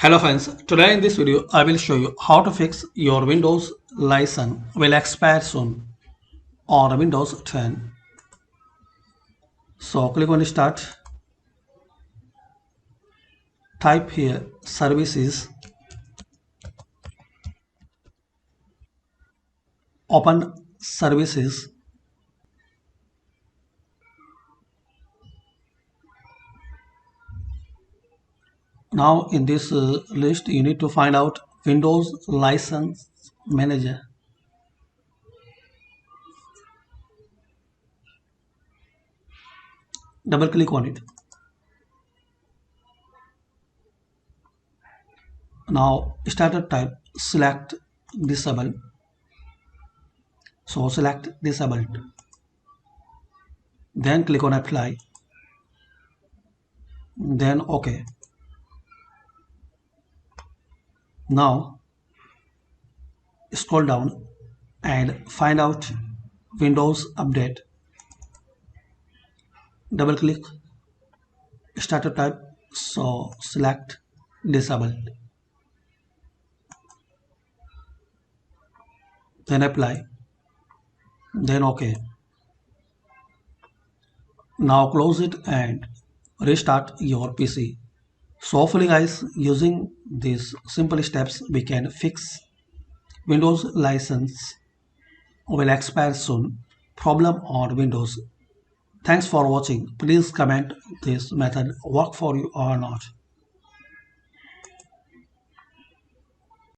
Hello friends, today in this video I will show you how to fix your Windows license will expire soon on Windows 10. So click on start, type here services, open services. Now in this list you need to find out Windows License Manager. Double click on it. Now starter type, select disable. So select disabled. Then click on apply. Then OK. Now scroll down and find out Windows Update. Double click, starter type, so select disabled. Then apply. Then OK. Now close it and restart your PC. So hopefully guys, using these simple steps we can fix Windows license will expire soon problem on Windows. Thanks for watching. Please comment this method work for you or not.